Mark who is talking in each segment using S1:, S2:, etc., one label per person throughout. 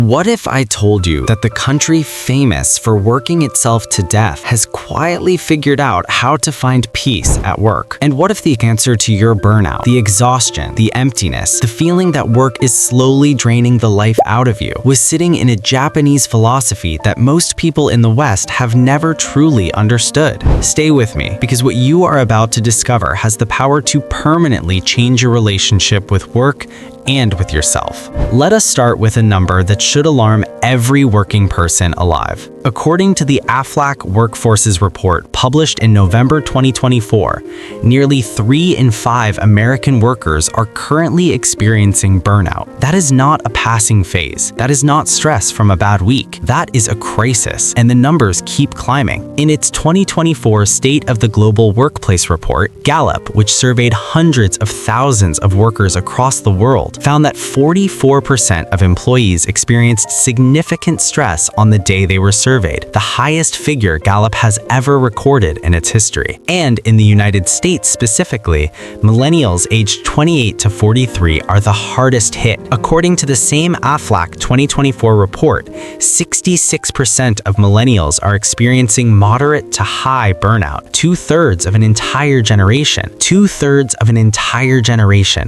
S1: What if I told you that the country famous for working itself to death has quietly figured out how to find peace at work? And what if the answer to your burnout, the exhaustion, the emptiness, the feeling that work is slowly draining the life out of you, was sitting in a Japanese philosophy that most people in the West have never truly understood? Stay with me, because what you are about to discover has the power to permanently change your relationship with work and with yourself. Let us start with a number that should alarm every working person alive. According to the AFLAC Workforces Report published in November 2024, nearly 3 in 5 American workers are currently experiencing burnout. That is not a passing phase. That is not stress from a bad week. That is a crisis, and the numbers keep climbing. In its 2024 State of the Global Workplace Report, Gallup, which surveyed hundreds of thousands of workers across the world, found that 44% of employees experienced significant stress on the day they were surveyed, the highest figure Gallup has ever recorded in its history. And in the United States specifically, millennials aged 28 to 43 are the hardest hit. According to the same AFLAC 2024 report, 66% of millennials are experiencing moderate to high burnout. Two-thirds of an entire generation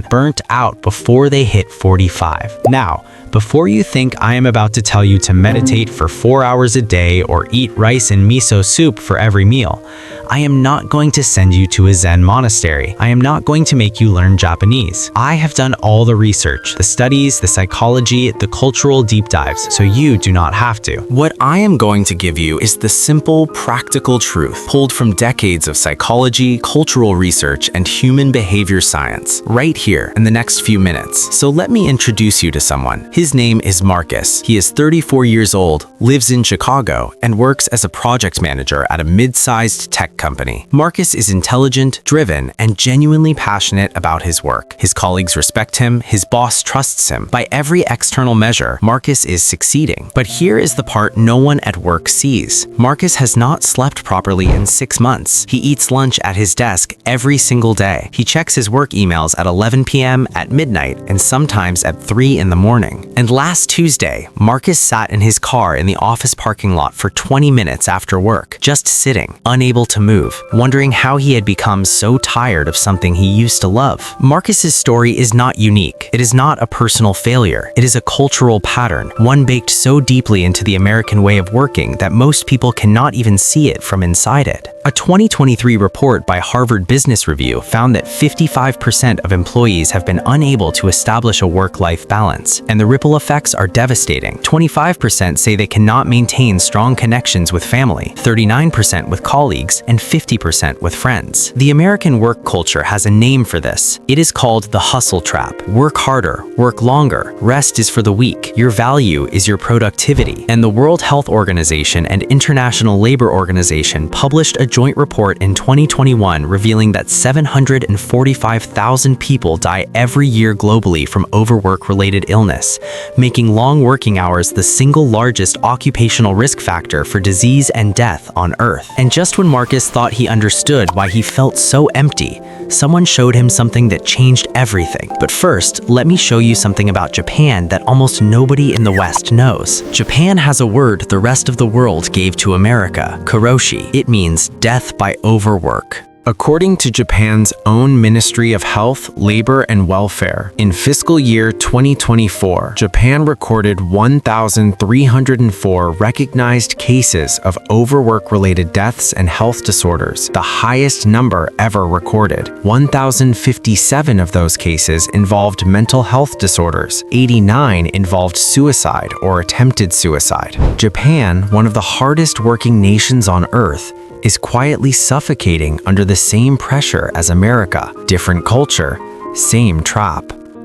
S1: burnt out before they hit 45. Now, before you think I am about to tell you to meditate for 4 hours a day or eat rice and miso soup for every meal, I am not going to send you to a Zen monastery. I am not going to make you learn Japanese. I have done all the research, the studies, the psychology, the cultural deep dives, so you do not have to. What I am going to give you is the simple, practical truth pulled from decades of psychology, cultural research, and human behavior science, right here in the next few minutes. So let me introduce you to someone. His name is Marcus. He is 34 years old, lives in Chicago, and works as a project manager at a mid-sized tech company. Marcus is intelligent, driven, and genuinely passionate about his work. His colleagues respect him, his boss trusts him. By every external measure, Marcus is succeeding. But here is the part no one at work sees. Marcus has not slept properly in 6 months. He eats lunch at his desk every single day. He checks his work emails at 11 p.m., at midnight, and sometimes at 3 in the morning. And last Tuesday, Marcus sat in his car in the office parking lot for 20 minutes after work, just sitting, unable to move, wondering how he had become so tired of something he used to love. Marcus's story is not unique. It is not a personal failure. It is a cultural pattern, one baked so deeply into the American way of working that most people cannot even see it from inside it. A 2023 report by Harvard Business Review found that 55% of employees have been unable to establish a work-life balance, and the ripple effects are devastating. 25% say they cannot maintain strong connections with family, 39% with colleagues, and 50% with friends. The American work culture has a name for this. It is called the hustle trap. Work harder, work longer, rest is for the weak, your value is your productivity. And the World Health Organization and International Labor Organization published a joint report in 2021 revealing that 745,000 people die every year globally from overwork-related illness, making long working hours the single largest occupational risk factor for disease and death on Earth. And just when Marcus thought he understood why he felt so empty, someone showed him something that changed everything. But first, let me show you something about Japan that almost nobody in the West knows. Japan has a word the rest of the world gave to America, karoshi. It means death by overwork. According to Japan's own Ministry of Health, Labor, and Welfare, in fiscal year 2024, Japan recorded 1,304 recognized cases of overwork-related deaths and health disorders, the highest number ever recorded. 1,057 of those cases involved mental health disorders. 89 involved suicide or attempted suicide. Japan, one of the hardest working nations on Earth, is quietly suffocating under the same pressure as America. Different culture, same trap.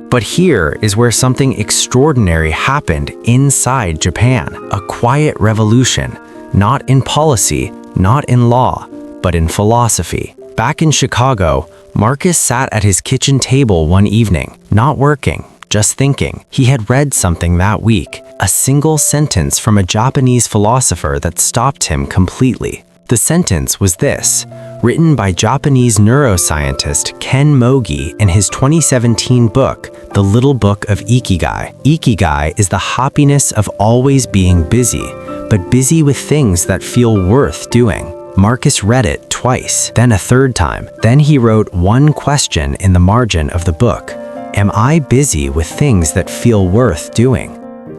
S1: But here is where something extraordinary happened inside Japan. A quiet revolution, not in policy, not in law, but in philosophy. Back in Chicago, Marcus sat at his kitchen table one evening, not working, just thinking. He had read something that week, a single sentence from a Japanese philosopher that stopped him completely. The sentence was this, written by Japanese neuroscientist Ken Mogi in his 2017 book, The Little Book of Ikigai. Ikigai is the happiness of always being busy, but busy with things that feel worth doing. Marcus read it twice, then a third time. Then he wrote one question in the margin of the book. Am I busy with things that feel worth doing?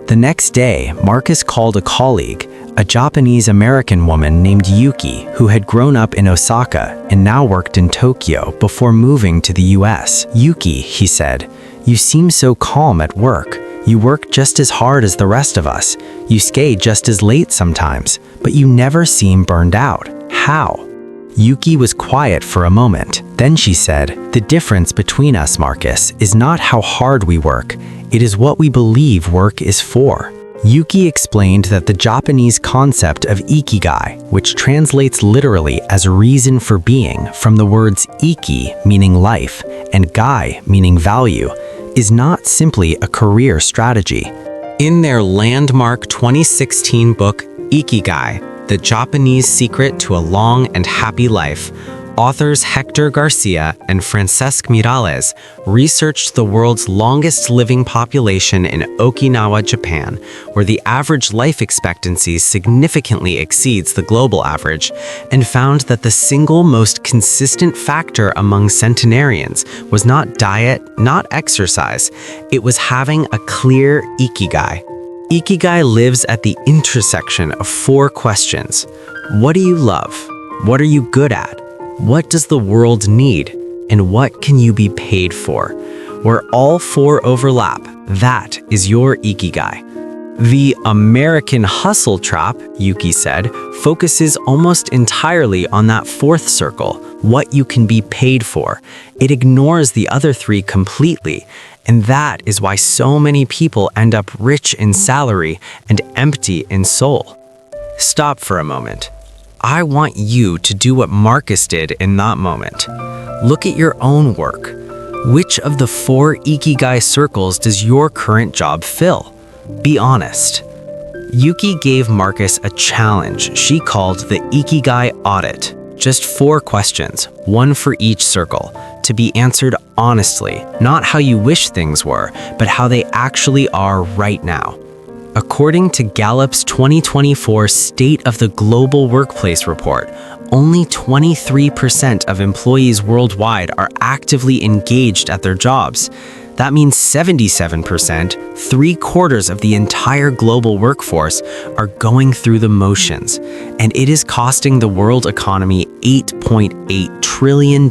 S1: The next day, Marcus called a colleague, a Japanese-American woman named Yuki, who had grown up in Osaka and now worked in Tokyo before moving to the US. Yuki, he said, you seem so calm at work. You work just as hard as the rest of us. You stay just as late sometimes, but you never seem burned out. How? Yuki was quiet for a moment. Then she said, the difference between us, Marcus, is not how hard we work. It is what we believe work is for. Yuki explained that the Japanese concept of ikigai, which translates literally as reason for being from the words iki, meaning life, and gai, meaning value, is not simply a career strategy. In their landmark 2016 book, Ikigai, The Japanese Secret to a Long and Happy Life, authors Hector Garcia and Francesc Miralles researched the world's longest living population in Okinawa, Japan, where the average life expectancy significantly exceeds the global average, and found that the single most consistent factor among centenarians was not diet, not exercise, it was having a clear ikigai. Ikigai lives at the intersection of four questions. What do you love? What are you good at? What does the world need? And what can you be paid for? Where all four overlap, that is your ikigai. The American hustle trap, Yuki said, focuses almost entirely on that fourth circle, what you can be paid for. It ignores the other three completely, and that is why so many people end up rich in salary and empty in soul. Stop for a moment. I want you to do what Marcus did in that moment. Look at your own work. Which of the four ikigai circles does your current job fill? Be honest. Yuki gave Marcus a challenge she called the Ikigai Audit. Just 4 questions, one for each circle, to be answered honestly, not how you wish things were, but how they actually are right now. According to Gallup's 2024 State of the Global Workplace report, only 23% of employees worldwide are actively engaged at their jobs. That means 77%, 3/4 of the entire global workforce, are going through the motions, and it is costing the world economy $8.8 trillion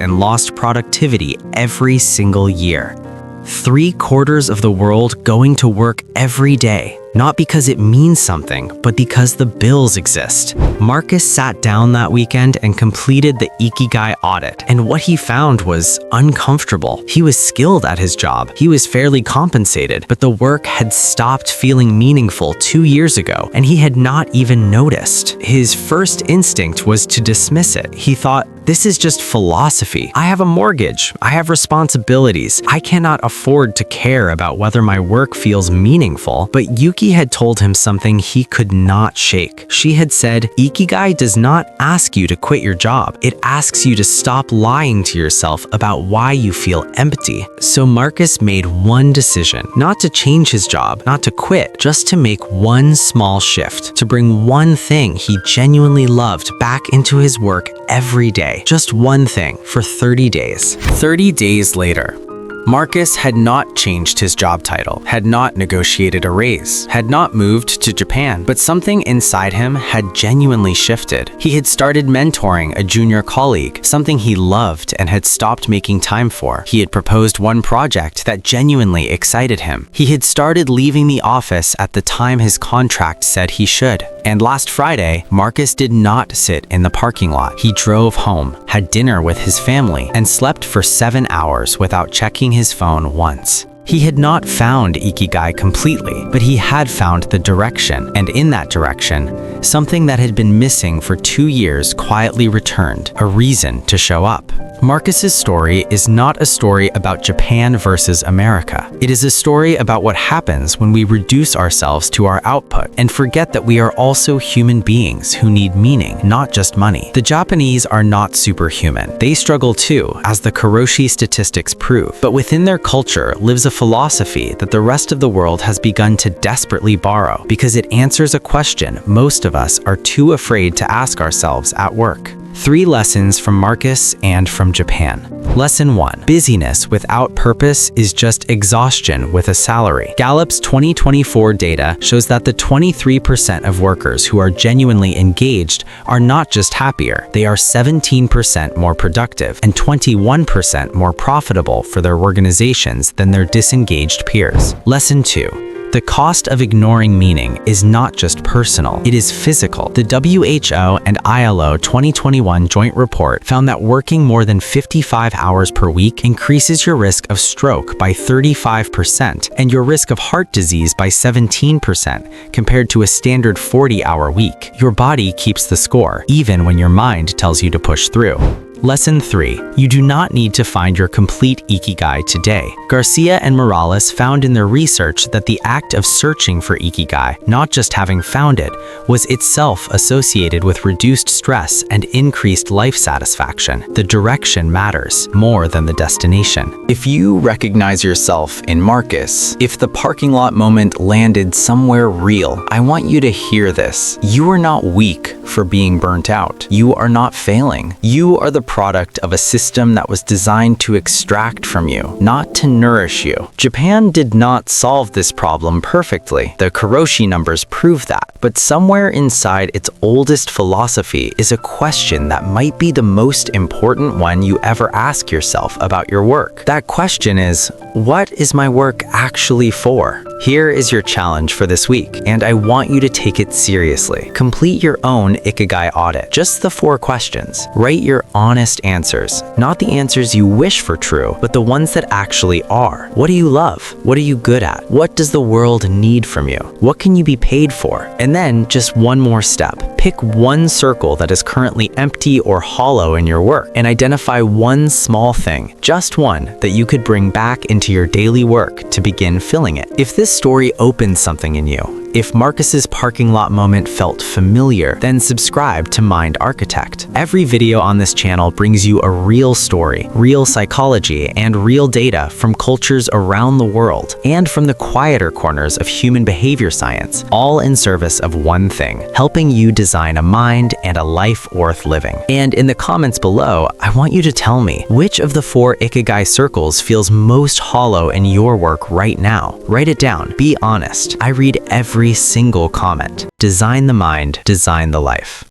S1: in lost productivity every single year. 3/4 of the world going to work every day, not because it means something, but because the bills exist. Marcus sat down that weekend and completed the Ikigai audit, and what he found was uncomfortable. He was skilled at his job, he was fairly compensated, but the work had stopped feeling meaningful 2 years ago, and he had not even noticed. His first instinct was to dismiss it. He thought, this is just philosophy. I have a mortgage. I have responsibilities. I cannot afford to care about whether my work feels meaningful. But Yuki had told him something he could not shake. She had said, Ikigai does not ask you to quit your job. It asks you to stop lying to yourself about why you feel empty. So Marcus made one decision, not to change his job, not to quit, just to make one small shift, to bring one thing he genuinely loved back into his work every day. Just one thing for 30 days. 30 days later, Marcus had not changed his job title, had not negotiated a raise, had not moved to Japan, but something inside him had genuinely shifted. He had started mentoring a junior colleague, something he loved and had stopped making time for. He had proposed one project that genuinely excited him. He had started leaving the office at the time his contract said he should. And last Friday, Marcus did not sit in the parking lot. He drove home, had dinner with his family, and slept for 7 hours without checking his phone once. He had not found Ikigai completely, but he had found the direction, and in that direction, something that had been missing for 2 years quietly returned, a reason to show up. Marcus's story is not a story about Japan versus America. It is a story about what happens when we reduce ourselves to our output and forget that we are also human beings who need meaning, not just money. The Japanese are not superhuman. They struggle too, as the Karoshi statistics prove. But within their culture lives a philosophy that the rest of the world has begun to desperately borrow because it answers a question most of us are too afraid to ask ourselves at work. 3 lessons from Marcus and from Japan. Lesson 1. Busyness without purpose is just exhaustion with a salary. Gallup's 2024 data shows that the 23% of workers who are genuinely engaged are not just happier, they are 17% more productive and 21% more profitable for their organizations than their disengaged peers. Lesson 2. The cost of ignoring meaning is not just personal, it is physical. The WHO and ILO 2021 joint report found that working more than 55 hours per week increases your risk of stroke by 35% and your risk of heart disease by 17% compared to a standard 40-hour week. Your body keeps the score, even when your mind tells you to push through. Lesson 3. You do not need to find your complete Ikigai today. Garcia and Morales found in their research that the act of searching for Ikigai, not just having found it, was itself associated with reduced stress and increased life satisfaction. The direction matters more than the destination. If you recognize yourself in Marcus, if the parking lot moment landed somewhere real, I want you to hear this. You are not weak for being burnt out. You are not failing. You are the product of a system that was designed to extract from you, not to nourish you. Japan did not solve this problem perfectly. The Karoshi numbers prove that. But somewhere inside its oldest philosophy is a question that might be the most important one you ever ask yourself about your work. That question is, what is my work actually for? Here is your challenge for this week, and I want you to take it seriously. Complete your own Ikigai audit. Just the 4 questions. Write your honest answers, not the answers you wish for true, but the ones that actually are. What do you love? What are you good at? What does the world need from you? What can you be paid for? And then just one more step. Pick one circle that is currently empty or hollow in your work and identify one small thing, just one, that you could bring back into your daily work to begin filling it. If this story opens something in you, if Marcus's parking lot moment felt familiar, then subscribe to Mind Architect. Every video on this channel brings you a real story, real psychology, and real data from cultures around the world, and from the quieter corners of human behavior science, all in service of one thing, helping you design a mind and a life worth living. And in the comments below, I want you to tell me, which of the 4 Ikigai circles feels most hollow in your work right now? Write it down. Be honest. I read every single comment. Design the mind, design the life.